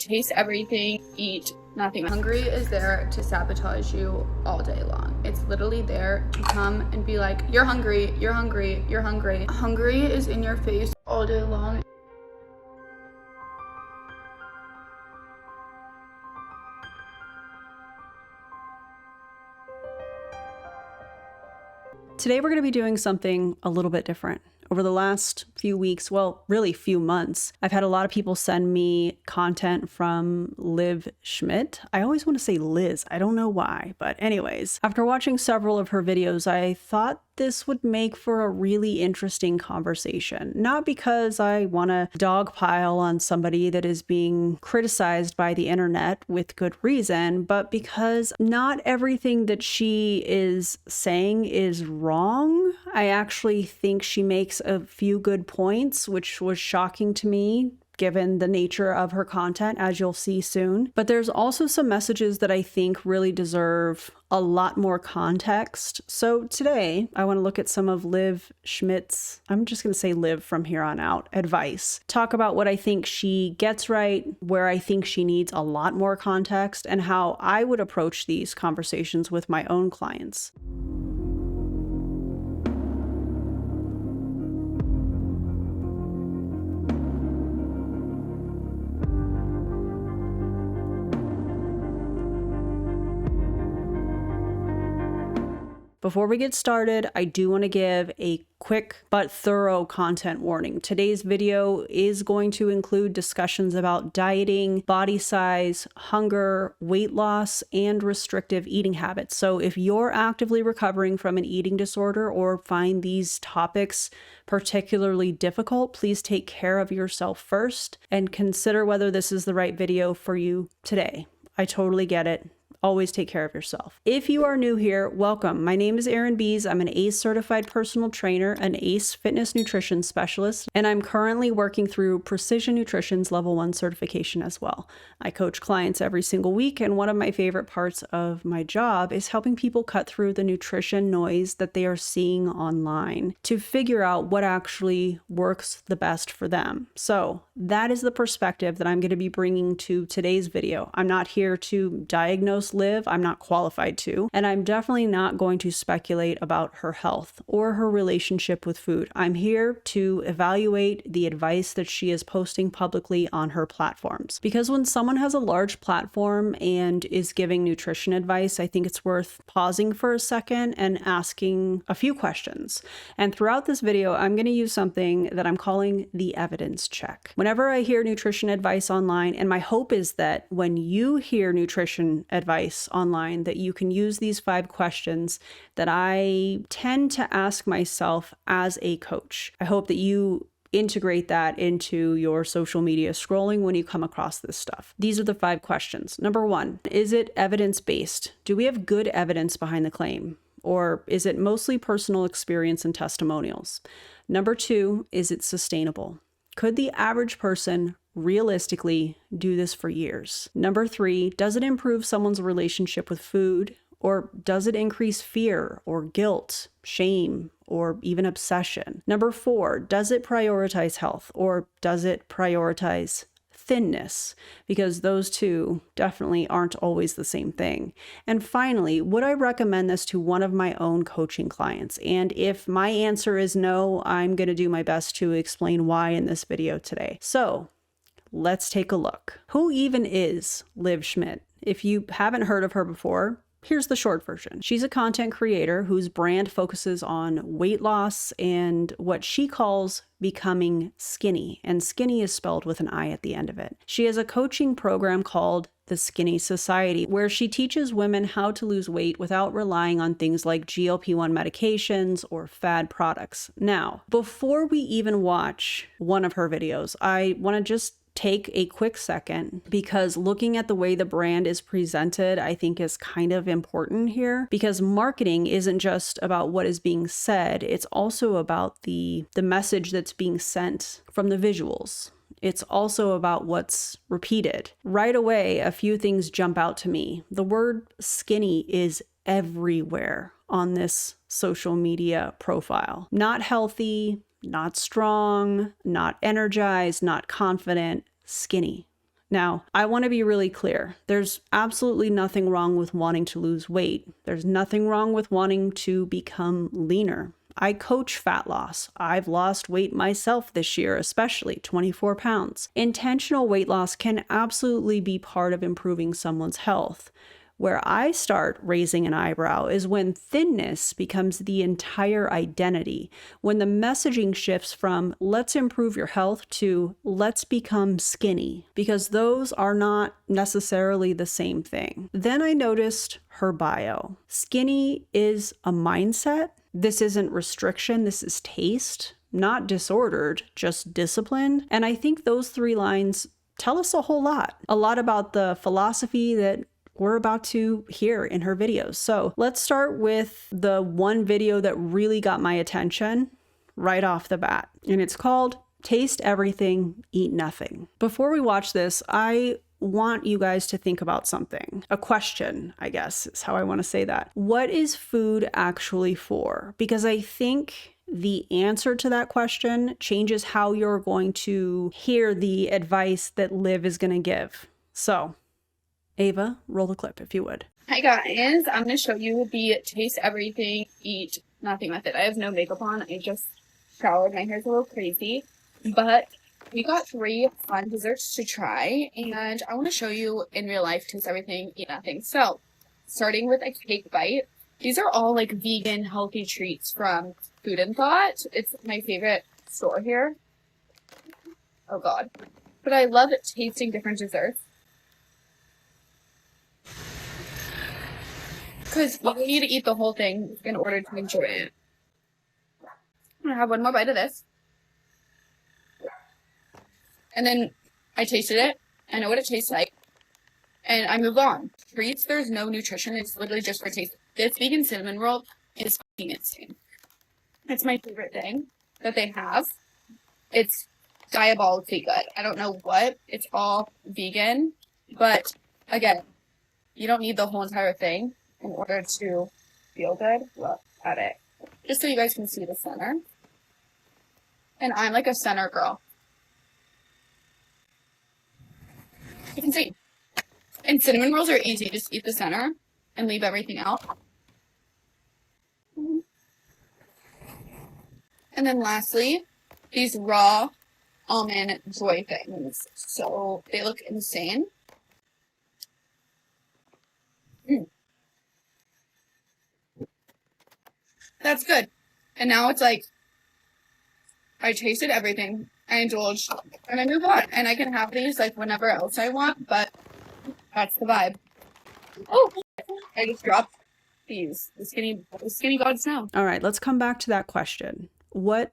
taste everything, eat nothing. Hungry is there to sabotage you all day long. It's literally there to come and be like, you're hungry, you're hungry, you're hungry. Hungry is in your face all day long. Today we're going to be doing something a little bit different. Over the last few weeks, well, really few months, I've had a lot of people send me content from Liv Schmidt. I always want to say Liz. I don't know why, but anyways, after watching several of her videos, I thought this would make for a really interesting conversation. Not because I want to dogpile on somebody that is being criticized by the internet with good reason, but because not everything that she is saying is wrong. I actually think she makes a few good points, which was shocking to me given the nature of her content, as you'll see soon. But there's also some messages that I think really deserve a lot more context. So today, I want to look at some of Liv Schmidt's, I'm just going to say Liv from here on out, advice. Talk about what I think she gets right, where I think she needs a lot more context, and how I would approach these conversations with my own clients. Before we get started, I do want to give a quick but thorough content warning. Today's video is going to include discussions about dieting, body size, hunger, weight loss, and restrictive eating habits. So if you're actively recovering from an eating disorder or find these topics particularly difficult, please take care of yourself first and consider whether this is the right video for you today. I totally get it. Always take care of yourself. If you are new here, welcome. My name is Erin Bies. I'm an ACE certified personal trainer, an ACE fitness nutrition specialist, and I'm currently working through Precision Nutrition's level 1 certification as well. I coach clients every single week, and one of my favorite parts of my job is helping people cut through the nutrition noise that they are seeing online to figure out what actually works the best for them. So that is the perspective that I'm going to be bringing to today's video. I'm not here to diagnose Liv. I'm not qualified to, and I'm definitely not going to speculate about her health or her relationship with food. I'm here to evaluate the advice that she is posting publicly on her platforms. Because when someone has a large platform and is giving nutrition advice, I think it's worth pausing for a second and asking a few questions. And throughout this video, I'm going to use something that I'm calling the evidence check. Whenever I hear nutrition advice online, and my hope is that when you hear nutrition advice online, that you can use these 5 questions that I tend to ask myself as a coach. I hope that you integrate that into your social media scrolling when you come across this stuff. These are the 5 questions. Number 1, is it evidence-based? Do we have good evidence behind the claim? Or is it mostly personal experience and testimonials? Number 2, is it sustainable? Could the average person realistically do this for years? Number 3, does it improve someone's relationship with food? Or does it increase fear or guilt, shame, or even obsession? Number 4, does it prioritize health or does it prioritize thinness? Because those two definitely aren't always the same thing. And finally, would I recommend this to one of my own coaching clients? And if my answer is no, I'm going to do my best to explain why in this video today. So let's take a look. Who even is Liv Schmidt? If you haven't heard of her before, here's the short version. She's a content creator whose brand focuses on weight loss and what she calls becoming skinny. And skinny is spelled with an I at the end of it. She has a coaching program called the Skinny Society, where she teaches women how to lose weight without relying on things like GLP-1 medications or fad products. Now, before we even watch one of her videos, I want to just take a quick second, because looking at the way the brand is presented, I think is kind of important here, because marketing isn't just about what is being said. It's also about the message that's being sent from the visuals. It's also about what's repeated. Right away, a few things jump out to me. The word skinny is everywhere on this social media profile. Not healthy, not strong, not energized, not confident, skinny. Now, I want to be really clear. There's absolutely nothing wrong with wanting to lose weight. There's nothing wrong with wanting to become leaner. I coach fat loss. I've lost weight myself this year, especially 24 pounds. Intentional weight loss can absolutely be part of improving someone's health. Where I start raising an eyebrow is when thinness becomes the entire identity, when the messaging shifts from let's improve your health to let's become skinny, because those are not necessarily the same thing. Then I noticed her bio. Skinny is a mindset. This isn't restriction, this is taste, not disordered, just disciplined. And I think those 3 lines tell us a whole lot about the philosophy that we're about to hear in her videos. So let's start with the one video that really got my attention right off the bat. And it's called Taste Everything, Eat Nothing. Before we watch this, I want you guys to think about something. A question, I guess, is how I want to say that. What is food actually for? Because I think the answer to that question changes how you're going to hear the advice that Liv is going to give. So, Ava, roll the clip if you would. Hi guys, I'm going to show you the Taste Everything, Eat Nothing method. I have no makeup on. I just showered. My hair's a little crazy, but we got 3 fun desserts to try, and I want to show you in real life Taste Everything, Eat Nothing. So, starting with a cake bite. These are all like vegan, healthy treats from Food and Thought. It's my favorite store here. Oh god. But I love tasting different desserts, because you need to eat the whole thing in order to enjoy it. I'm gonna have one more bite of this. And then I tasted it. I know what it tastes like. And I move on. Treats, there's no nutrition. It's literally just for taste. This vegan cinnamon roll is fucking insane. It's my favorite thing that they have. It's diabolically good. I don't know what. It's all vegan. But again, you don't need the whole entire thing in order to feel good. Look at it. Just so you guys can see the center. And I'm like a center girl. You can see. And cinnamon rolls are easy. Just eat the center and leave everything out. And then lastly, these raw almond joy things. So they look insane. That's good. And now it's like, I tasted everything. I indulged, and I move on. And I can have these like whenever else I want, but that's the vibe. Oh, I just dropped these. The skinny gods now. All right, let's come back to that question. What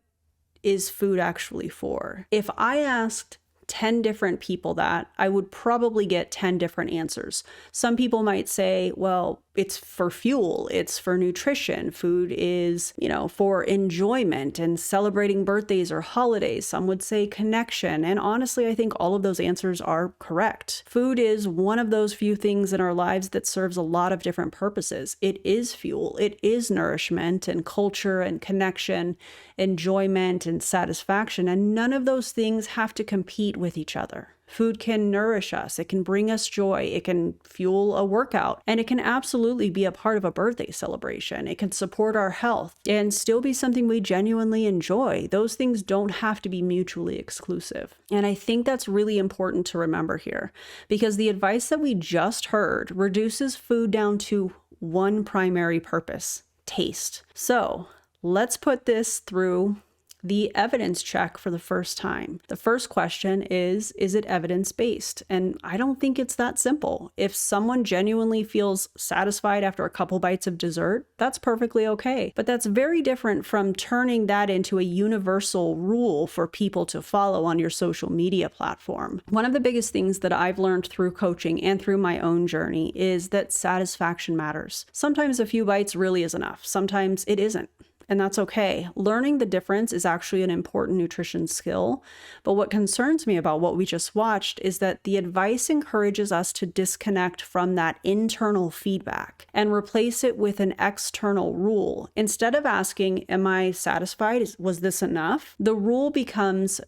is food actually for? If I asked 10 different people that, I would probably get 10 different answers. Some people might say, well, it's for fuel, it's for nutrition. Food is, for enjoyment and celebrating birthdays or holidays. Some would say connection. And honestly, I think all of those answers are correct. Food is one of those few things in our lives that serves a lot of different purposes. It is fuel, it is nourishment and culture and connection, enjoyment and satisfaction. And none of those things have to compete with each other. Food can nourish us, it can bring us joy, it can fuel a workout, and it can absolutely be a part of a birthday celebration. It can support our health and still be something we genuinely enjoy. Those things don't have to be mutually exclusive. And I think that's really important to remember here, because the advice that we just heard reduces food down to one primary purpose: taste. So let's put this through the evidence check for the first time. The first question is it evidence-based? And I don't think it's that simple. If someone genuinely feels satisfied after a couple bites of dessert, that's perfectly okay. But that's very different from turning that into a universal rule for people to follow on your social media platform. One of the biggest things that I've learned through coaching and through my own journey is that satisfaction matters. Sometimes a few bites really is enough. Sometimes it isn't. And that's okay. Learning the difference is actually an important nutrition skill. But what concerns me about what we just watched is that the advice encourages us to disconnect from that internal feedback and replace it with an external rule. Instead of asking, am I satisfied? Was this enough? The rule becomes,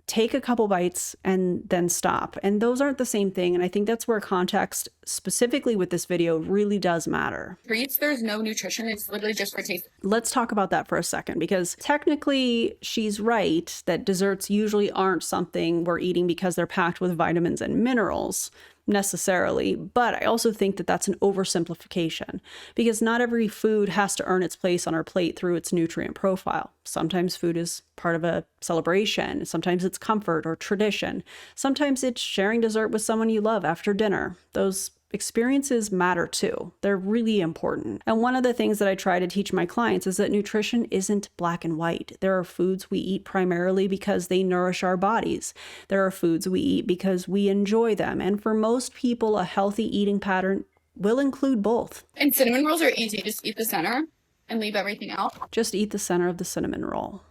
take a couple bites and then stop. And those aren't the same thing. And I think that's where context, specifically with this video, really does matter. Treats, there's no nutrition. It's literally just for taste. Let's talk about that for a second, because technically she's right that desserts usually aren't something we're eating because they're packed with vitamins and minerals necessarily. But I also think that that's an oversimplification, because not every food has to earn its place on our plate through its nutrient profile. Sometimes food is part of a celebration. Sometimes it's comfort or tradition. Sometimes it's sharing dessert with someone you love after dinner. Those experiences matter too. They're really important. And one of the things that I try to teach my clients is that nutrition isn't black and white. There are foods we eat primarily because they nourish our bodies. There are foods we eat because we enjoy them. And for most people, a healthy eating pattern will include both. And cinnamon rolls are easy. Just eat the center and leave everything out. Just eat the center of the cinnamon roll.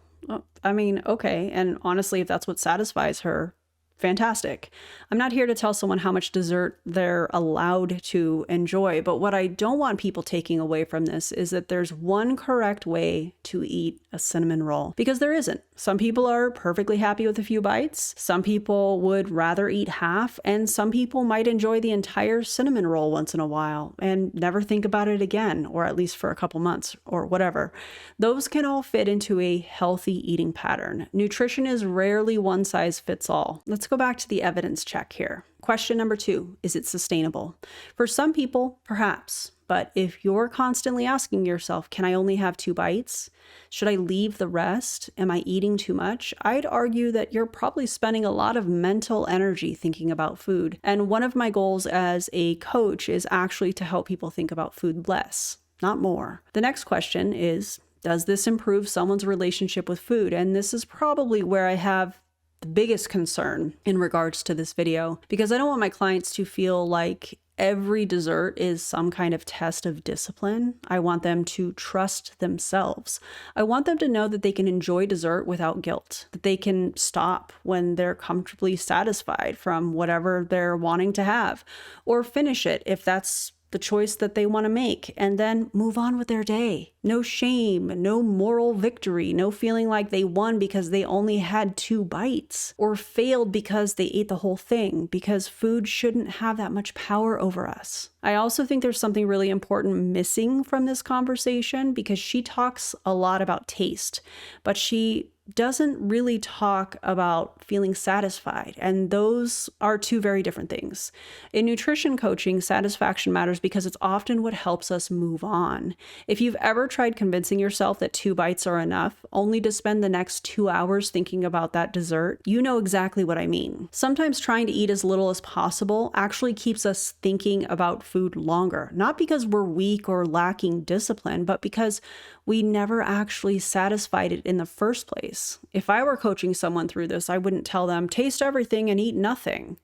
I mean, okay. And honestly, if that's what satisfies her, fantastic. I'm not here to tell someone how much dessert they're allowed to enjoy, but what I don't want people taking away from this is that there's one correct way to eat a cinnamon roll, because there isn't. Some people are perfectly happy with a few bites. Some people would rather eat half, and some people might enjoy the entire cinnamon roll once in a while and never think about it again, or at least for a couple months or whatever. Those can all fit into a healthy eating pattern. Nutrition is rarely one size fits all. Let's go back to the evidence check here. Question number 2, is it sustainable? For some people, perhaps. But if you're constantly asking yourself, can I only have 2 bites? Should I leave the rest? Am I eating too much? I'd argue that you're probably spending a lot of mental energy thinking about food. And one of my goals as a coach is actually to help people think about food less, not more. The next question is, does this improve someone's relationship with food? And this is probably where I have the biggest concern in regards to this video, because I don't want my clients to feel like every dessert is some kind of test of discipline. I want them to trust themselves. I want them to know that they can enjoy dessert without guilt, that they can stop when they're comfortably satisfied from whatever they're wanting to have, or finish it if that's the choice that they want to make, and then move on with their day. No shame, no moral victory, no feeling like they won because they only had 2 bites, or failed because they ate the whole thing, because food shouldn't have that much power over us. I also think there's something really important missing from this conversation, because she talks a lot about taste, but she doesn't really talk about feeling satisfied. And those are 2 very different things. In nutrition coaching, satisfaction matters because it's often what helps us move on. If you've ever tried convincing yourself that 2 bites are enough, only to spend the next 2 hours thinking about that dessert, you know exactly what I mean. Sometimes trying to eat as little as possible actually keeps us thinking about food longer, not because we're weak or lacking discipline, but because we never actually satisfied it in the first place. If I were coaching someone through this, I wouldn't tell them, taste everything and eat nothing.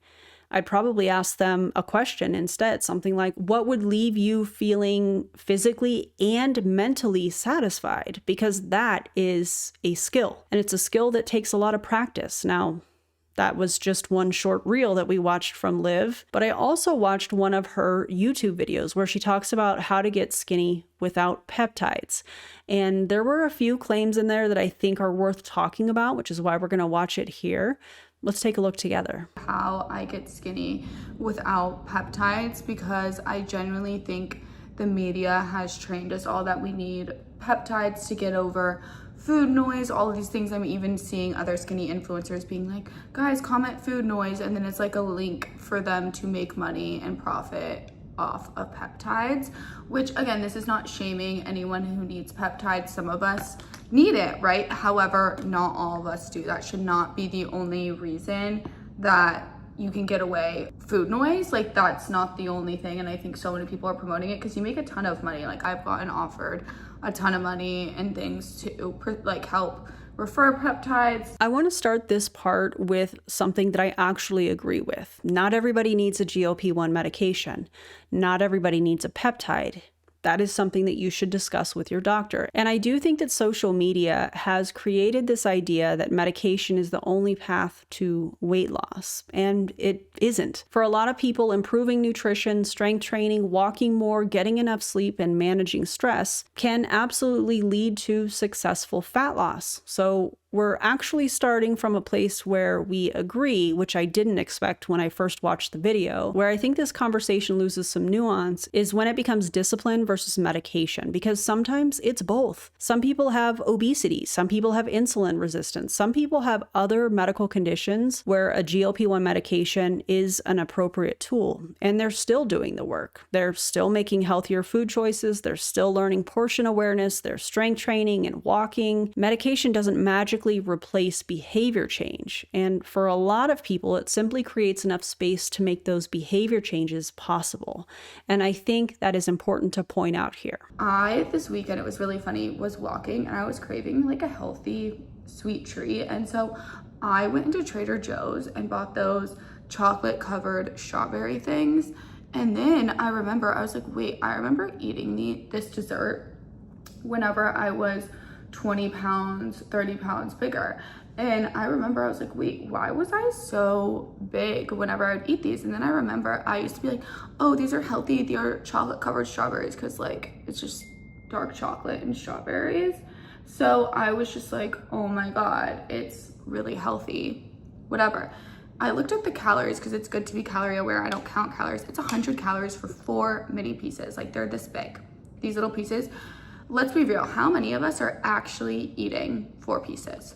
I'd probably ask them a question instead, something like, what would leave you feeling physically and mentally satisfied? Because that is a skill, and it's a skill that takes a lot of practice. Now, that was just one short reel that we watched from Liv, but I also watched one of her YouTube videos where she talks about how to get skinny without peptides. And there were a few claims in there that I think are worth talking about, which is why we're going to watch it here. Let's take a look together. How I get skinny without peptides, because I genuinely think the media has trained us all that we need peptides to get over food noise, all of these things. I'm even seeing other skinny influencers being like, guys, comment food noise, and then it's like a link for them to make money and profit off of peptides, which again, this is not shaming anyone who needs peptides. Some of us need it, right? However, not all of us do. That should not be the only reason that you can get away food noise. Like, that's not the only thing. And I think so many people are promoting it because you make a ton of money. Like, I've gotten offered a ton of money and things to like help refer peptides. I want to start this part with something that I actually agree with. Not everybody needs a GLP-1 medication. Not everybody needs a peptide. That is something that you should discuss with your doctor. And I do think that social media has created this idea that medication is the only path to weight loss, and it isn't. For a lot of people, improving nutrition, strength training, walking more, getting enough sleep, and managing stress can absolutely lead to successful fat loss. So we're actually starting from a place where we agree, which I didn't expect when I first watched the video. Where I think this conversation loses some nuance is when it becomes discipline versus medication, because sometimes it's both. Some people have obesity, some people have insulin resistance, some people have other medical conditions where a GLP-1 medication is an appropriate tool, and they're still doing the work. They're still making healthier food choices, they're still learning portion awareness, they're strength training and walking. Medication doesn't magically replace behavior change. And for a lot of people, it simply creates enough space to make those behavior changes possible. And I think that is important to point out here. This weekend, it was really funny, was walking and I was craving like a healthy sweet treat. And so I went into Trader Joe's and bought those chocolate covered strawberry things. And then I was like, wait, I remember eating this dessert whenever I was 20 pounds, 30 pounds bigger. And I remember I was like, wait, why was I so big whenever I would eat these? And then I remember I used to be like, oh, these are healthy. They are chocolate covered strawberries because like it's just dark chocolate and strawberries. So I was just like, oh my God, it's really healthy, whatever. I looked at the calories because it's good to be calorie aware. I don't count calories. It's 100 calories for 4 mini pieces. Like they're this big, these little pieces. Let's be real. How many of us are actually eating 4 pieces?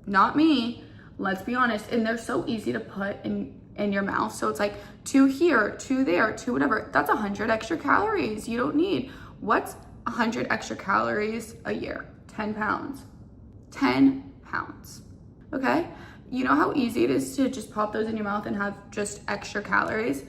Not me. Let's be honest. And they're so easy to put in your mouth. So it's like 2 here, 2 there, 2 whatever. That's 100 extra calories you don't need. What's 100 extra calories a year? 10 pounds. 10 pounds. Okay? You know how easy it is to just pop those in your mouth and have just extra calories?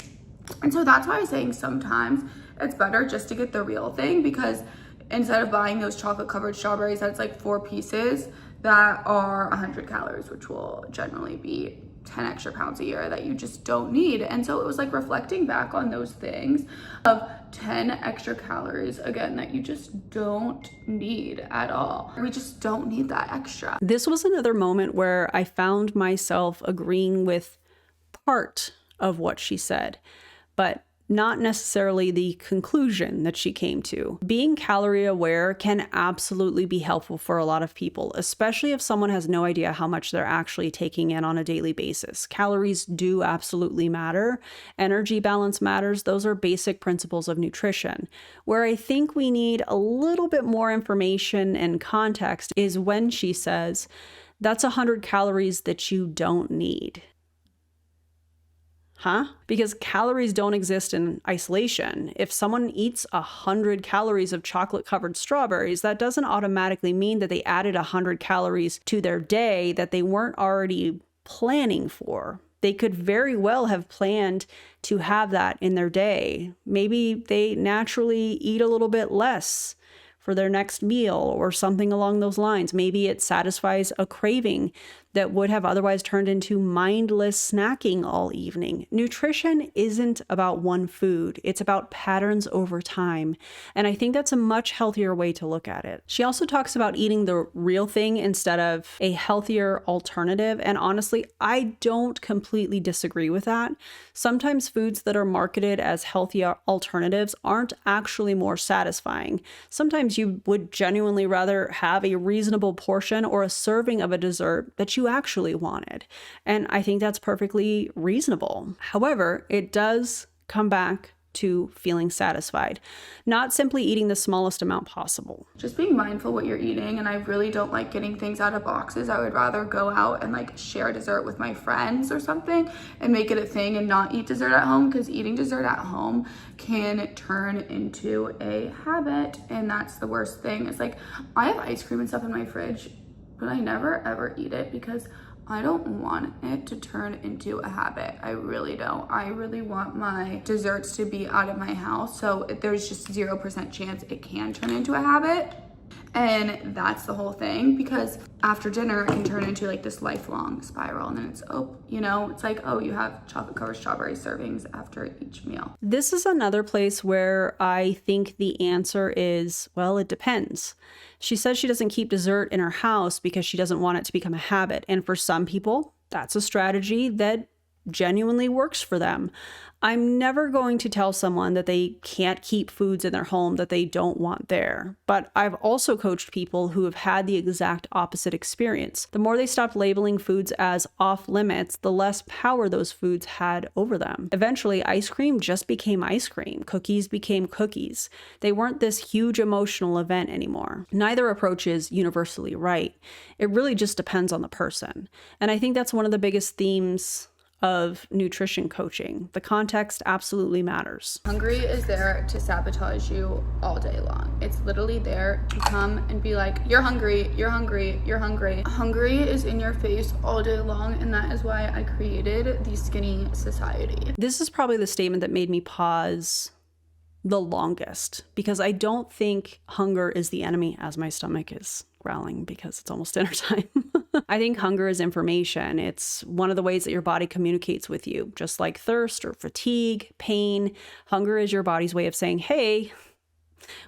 And so that's why I'm saying sometimes it's better just to get the real thing, because instead of buying those chocolate covered strawberries that's like 4 pieces that are 100 calories, which will generally be 10 extra pounds a year that you just don't need. And so it was like reflecting back on those things of 10 extra calories, again, that you just don't need at all. We just don't need that extra. This was another moment where I found myself agreeing with part of what she said, but not necessarily the conclusion that she came to. Being calorie aware can absolutely be helpful for a lot of people, especially if someone has no idea how much they're actually taking in on a daily basis. Calories do absolutely matter. Energy balance matters. Those are basic principles of nutrition. Where I think we need a little bit more information and context is when she says, that's 100 calories that you don't need. Because calories don't exist in isolation. If someone eats 100 calories of chocolate covered strawberries, that doesn't automatically mean that they added 100 calories to their day that they weren't already planning for. They could very well have planned to have that in their day. Maybe they naturally eat a little bit less for their next meal or something along those lines. Maybe it satisfies a craving that would have otherwise turned into mindless snacking all evening. Nutrition isn't about one food. It's about patterns over time. And I think that's a much healthier way to look at it. She also talks about eating the real thing instead of a healthier alternative. And honestly, I don't completely disagree with that. Sometimes foods that are marketed as healthy alternatives aren't actually more satisfying. Sometimes you would genuinely rather have a reasonable portion or a serving of a dessert that you actually wanted. And I think that's perfectly reasonable. However, it does come back to feeling satisfied, not simply eating the smallest amount possible. Just being mindful what you're eating. And I really don't like getting things out of boxes. I would rather go out and like share dessert with my friends or something and make it a thing and not eat dessert at home, because eating dessert at home can turn into a habit. And that's the worst thing. It's like, I have ice cream and stuff in my fridge, but I never ever eat it because I don't want it to turn into a habit. I really don't. I really want my desserts to be out of my house. So there's just 0% chance it can turn into a habit. And that's the whole thing, because after dinner it can turn into like this lifelong spiral, and then it's, it's like, you have chocolate covered strawberry servings after each meal. This is another place where I think the answer is, well, it depends. She says she doesn't keep dessert in her house because she doesn't want it to become a habit. And for some people, that's a strategy that genuinely works for them. I'm never going to tell someone that they can't keep foods in their home that they don't want there. But I've also coached people who have had the exact opposite experience. The more they stopped labeling foods as off limits, the less power those foods had over them. Eventually, ice cream just became ice cream. Cookies became cookies. They weren't this huge emotional event anymore. Neither approach is universally right. It really just depends on the person. And I think that's one of the biggest themes of nutrition coaching. The context absolutely matters. Hungry is there to sabotage you all day long. It's literally there to come and be like, you're hungry, you're hungry, you're hungry. Hungry is in your face all day long, and that is why I created the Skinny Society. This is probably the statement that made me pause the longest, because I don't think hunger is the enemy, as my stomach is growling because it's almost dinner time. I think hunger is information. It's one of the ways that your body communicates with you, just like thirst or fatigue, pain. Hunger is your body's way of saying, hey,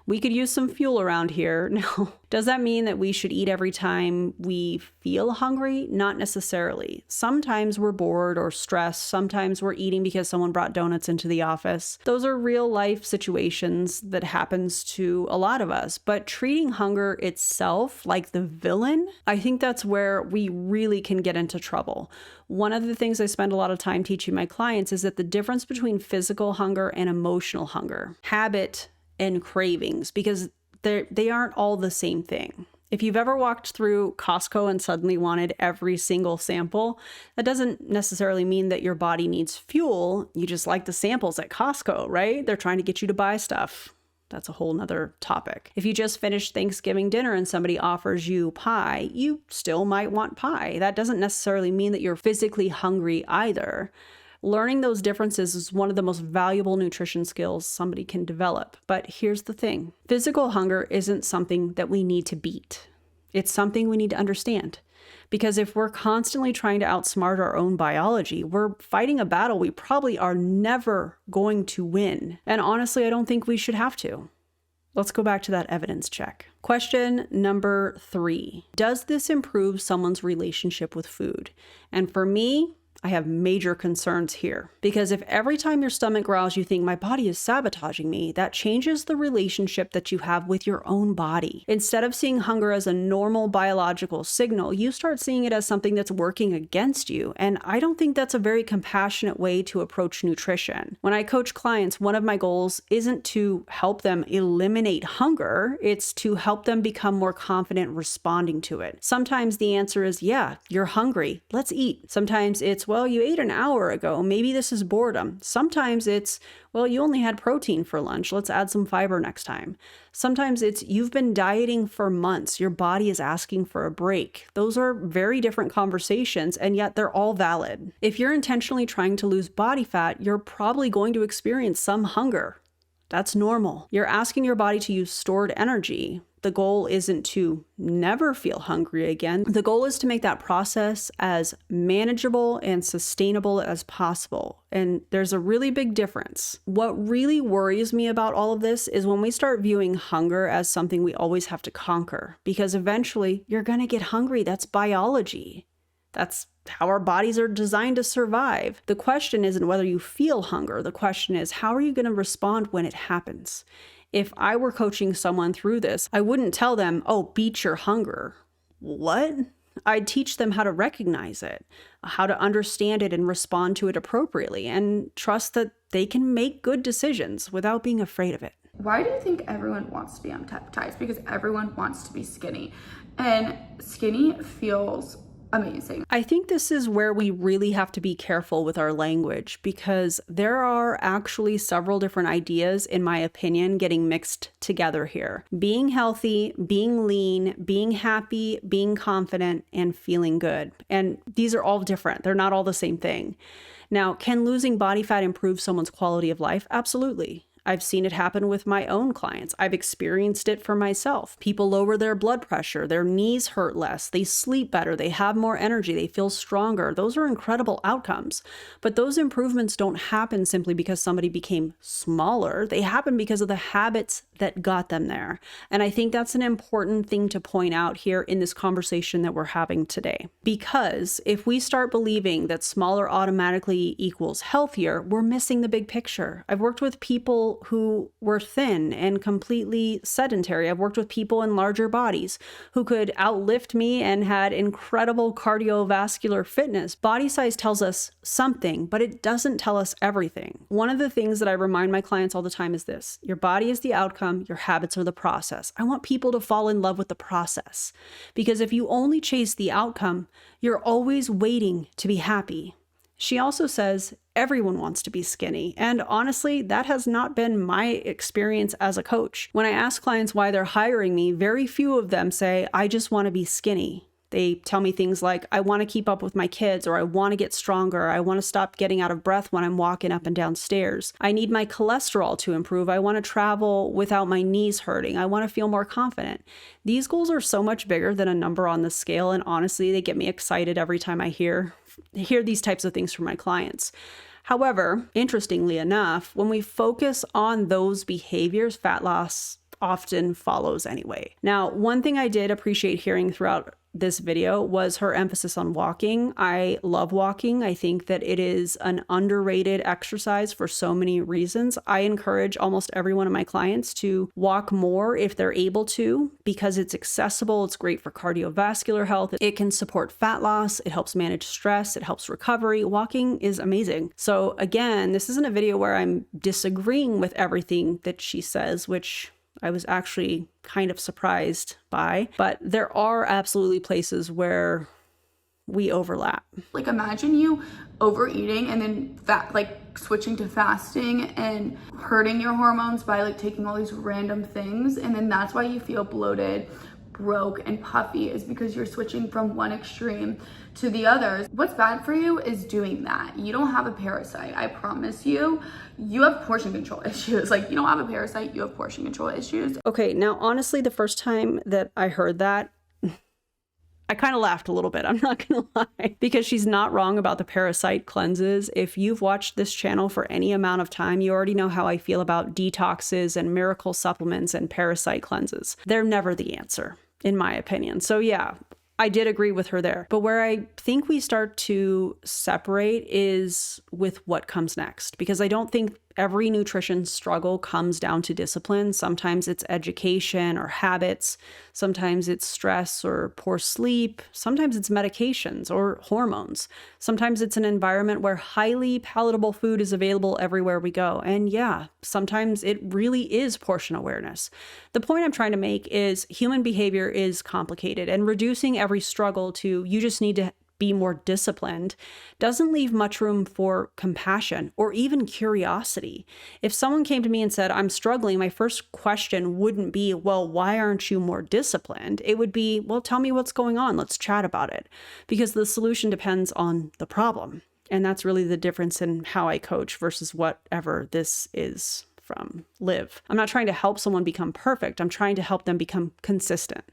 we could use some fuel around here. Now, does that mean that we should eat every time we feel hungry? Not necessarily. Sometimes we're bored or stressed. Sometimes we're eating because someone brought donuts into the office. Those are real life situations that happens to a lot of us. But treating hunger itself like the villain, I think that's where we really can get into trouble. One of the things I spend a lot of time teaching my clients is that the difference between physical hunger and emotional hunger, habit and cravings, because they aren't all the same thing. If you've ever walked through Costco and suddenly wanted every single sample, that doesn't necessarily mean that your body needs fuel. You just like the samples at Costco, right? They're trying to get you to buy stuff. That's a whole nother topic. If you just finished Thanksgiving dinner and somebody offers you pie, you still might want pie. That doesn't necessarily mean that you're physically hungry either. Learning those differences is one of the most valuable nutrition skills somebody can develop. But here's the thing. Physical hunger isn't something that we need to beat. It's something we need to understand. Because if we're constantly trying to outsmart our own biology, we're fighting a battle we probably are never going to win. And honestly, I don't think we should have to. Let's go back to that evidence check. Question number 3. Does this improve someone's relationship with food? And for me, I have major concerns here, because if every time your stomach growls you think my body is sabotaging me, that changes the relationship that you have with your own body. Instead of seeing hunger as a normal biological signal, you start seeing it as something that's working against you. And I don't think that's a very compassionate way to approach nutrition. When I coach clients, one of my goals isn't to help them eliminate hunger, it's to help them become more confident responding to it. Sometimes the answer is, yeah, you're hungry, let's eat. Sometimes it's, well, you ate an hour ago. Maybe this is boredom. Sometimes it's, well, you only had protein for lunch. Let's add some fiber next time. Sometimes it's, you've been dieting for months. Your body is asking for a break. Those are very different conversations, and yet they're all valid. If you're intentionally trying to lose body fat, you're probably going to experience some hunger. That's normal. You're asking your body to use stored energy. The goal isn't to never feel hungry again. The goal is to make that process as manageable and sustainable as possible. And there's a really big difference. What really worries me about all of this is when we start viewing hunger as something we always have to conquer, because eventually you're going to get hungry. That's biology. That's how our bodies are designed to survive. The question isn't whether you feel hunger. The question is, how are you going to respond when it happens? If I were coaching someone through this, I wouldn't tell them, oh, beat your hunger. What? I'd teach them how to recognize it, how to understand it and respond to it appropriately, and trust that they can make good decisions without being afraid of it. Why do you think everyone wants to be on peptides? Because everyone wants to be skinny. And skinny feels amazing. I think this is where we really have to be careful with our language, because there are actually several different ideas, in my opinion, getting mixed together here. Being healthy, being lean, being happy, being confident, and feeling good. And these are all different. They're not all the same thing. Now, can losing body fat improve someone's quality of life? Absolutely. I've seen it happen with my own clients. I've experienced it for myself. People lower their blood pressure, their knees hurt less, they sleep better, they have more energy, they feel stronger. Those are incredible outcomes. But those improvements don't happen simply because somebody became smaller. They happen because of the habits that got them there. And I think that's an important thing to point out here in this conversation that we're having today. Because if we start believing that smaller automatically equals healthier, we're missing the big picture. I've worked with people who were thin and completely sedentary. I've worked with people in larger bodies who could outlift me and had incredible cardiovascular fitness. Body size tells us something, but it doesn't tell us everything. One of the things that I remind my clients all the time is this: your body is the outcome, your habits are the process. I want people to fall in love with the process, because if you only chase the outcome, you're always waiting to be happy. She also says everyone wants to be skinny. And honestly, that has not been my experience as a coach. When I ask clients why they're hiring me, very few of them say, I just want to be skinny. They tell me things like, I want to keep up with my kids, or I want to get stronger. I want to stop getting out of breath when I'm walking up and down stairs. I need my cholesterol to improve. I want to travel without my knees hurting. I want to feel more confident. These goals are so much bigger than a number on the scale. And honestly, they get me excited every time I hear these types of things from my clients. However, interestingly enough, when we focus on those behaviors, fat loss often follows anyway. Now, one thing I did appreciate hearing throughout this video was her emphasis on walking. I love walking. I think that it is an underrated exercise for so many reasons. I encourage almost every one of my clients to walk more if they're able to, because it's accessible. It's great for cardiovascular health. It can support fat loss. It helps manage stress. It helps recovery. Walking is amazing. So again, this isn't a video where I'm disagreeing with everything that she says, which I was actually kind of surprised by, but there are absolutely places where we overlap. Like, imagine you overeating and then switching to fasting and hurting your hormones by taking all these random things, and then that's why you feel bloated, broke, and puffy, is because you're switching from one extreme to the others. What's bad for you is doing that. You don't have a parasite, I promise you. You have portion control issues. You don't have a parasite, you have portion control issues. Okay, now honestly, the first time that I heard that, I kind of laughed a little bit, I'm not gonna lie, because she's not wrong about the parasite cleanses. If you've watched this channel for any amount of time, you already know how I feel about detoxes and miracle supplements and parasite cleanses. They're never the answer, in my opinion. So yeah, I did agree with her there. But where I think we start to separate is with what comes next, because I don't think every nutrition struggle comes down to discipline. Sometimes it's education or habits. Sometimes it's stress or poor sleep. Sometimes it's medications or hormones. Sometimes it's an environment where highly palatable food is available everywhere we go. And yeah, sometimes it really is portion awareness. The point I'm trying to make is human behavior is complicated, and reducing every struggle to you just need to be more disciplined doesn't leave much room for compassion or even curiosity. If someone came to me and said, I'm struggling, my first question wouldn't be, well, why aren't you more disciplined? It would be, well, tell me what's going on. Let's chat about it. Because the solution depends on the problem. And that's really the difference in how I coach versus whatever this is from Liv. I'm not trying to help someone become perfect. I'm trying to help them become consistent,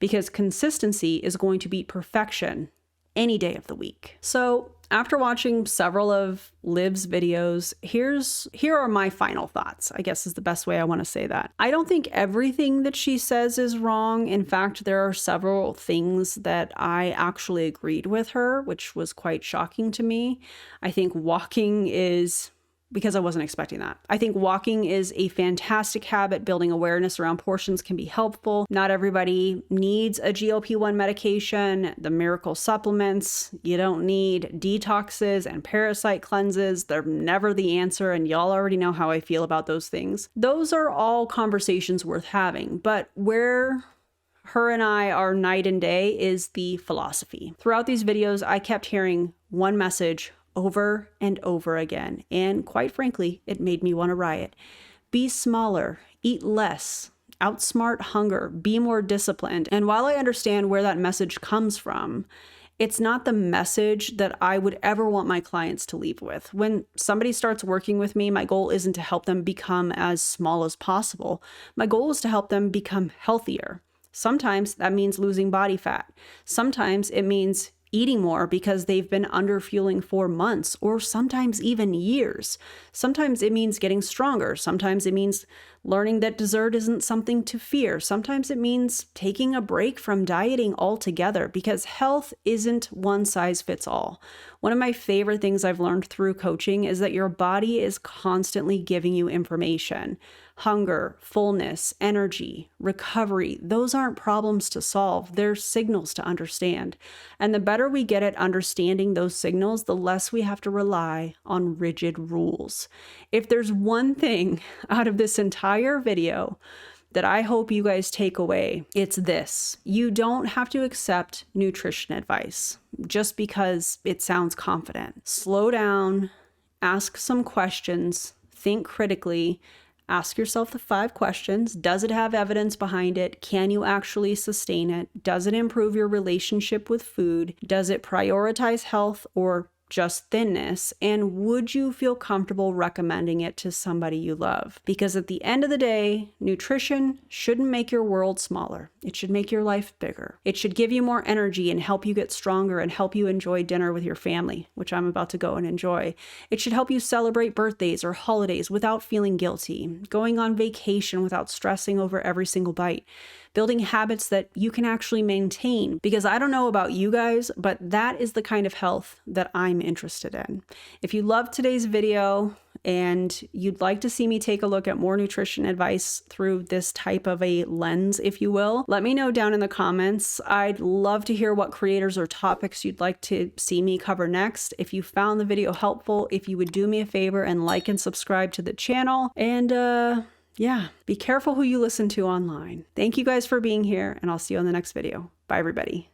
because consistency is going to beat perfection any day of the week. So after watching several of Liv's videos, here are my final thoughts, I guess is the best way I want to say that. I don't think everything that she says is wrong. In fact, there are several things that I actually agreed with her, which was quite shocking to me. I think walking is, because I wasn't expecting that. I think walking is a fantastic habit. Building awareness around portions can be helpful. Not everybody needs a GLP-1 medication, the miracle supplements. You don't need detoxes and parasite cleanses. They're never the answer, and y'all already know how I feel about those things. Those are all conversations worth having, but where her and I are night and day is the philosophy. Throughout these videos, I kept hearing one message over and over again. And quite frankly, it made me want to riot. Be smaller, eat less, outsmart hunger, be more disciplined. And while I understand where that message comes from, It's not the message that I would ever want my clients to leave with. When somebody starts working with me, my goal isn't to help them become as small as possible. My goal is to help them become healthier. Sometimes that means losing body fat. Sometimes it means eating more because they've been underfueling for months or sometimes even years. Sometimes it means getting stronger. Sometimes it means learning that dessert isn't something to fear. Sometimes it means taking a break from dieting altogether, because health isn't one size fits all. One of my favorite things I've learned through coaching is that your body is constantly giving you information. Hunger, fullness, energy, recovery, those aren't problems to solve. They're signals to understand. And the better we get at understanding those signals, the less we have to rely on rigid rules. If there's one thing out of this entire video that I hope you guys take away, it's this. You don't have to accept nutrition advice just because it sounds confident. Slow down, ask some questions, think critically. Ask yourself the 5 questions. Does it have evidence behind it? Can you actually sustain it? Does it improve your relationship with food? Does it prioritize health or just thinness? And would you feel comfortable recommending it to somebody you love? Because at the end of the day, nutrition shouldn't make your world smaller. It should make your life bigger. It should give you more energy and help you get stronger and help you enjoy dinner with your family, which I'm about to go and enjoy. It should help you celebrate birthdays or holidays without feeling guilty, going on vacation without stressing over every single bite, building habits that you can actually maintain. Because I don't know about you guys, but that is the kind of health that I'm interested in. If you loved today's video and you'd like to see me take a look at more nutrition advice through this type of a lens, if you will, let me know down in the comments. I'd love to hear what creators or topics you'd like to see me cover next. If you found the video helpful, if you would do me a favor and like and subscribe to the channel. And yeah, be careful who you listen to online. Thank you guys for being here, and I'll see you on the next video. Bye, everybody.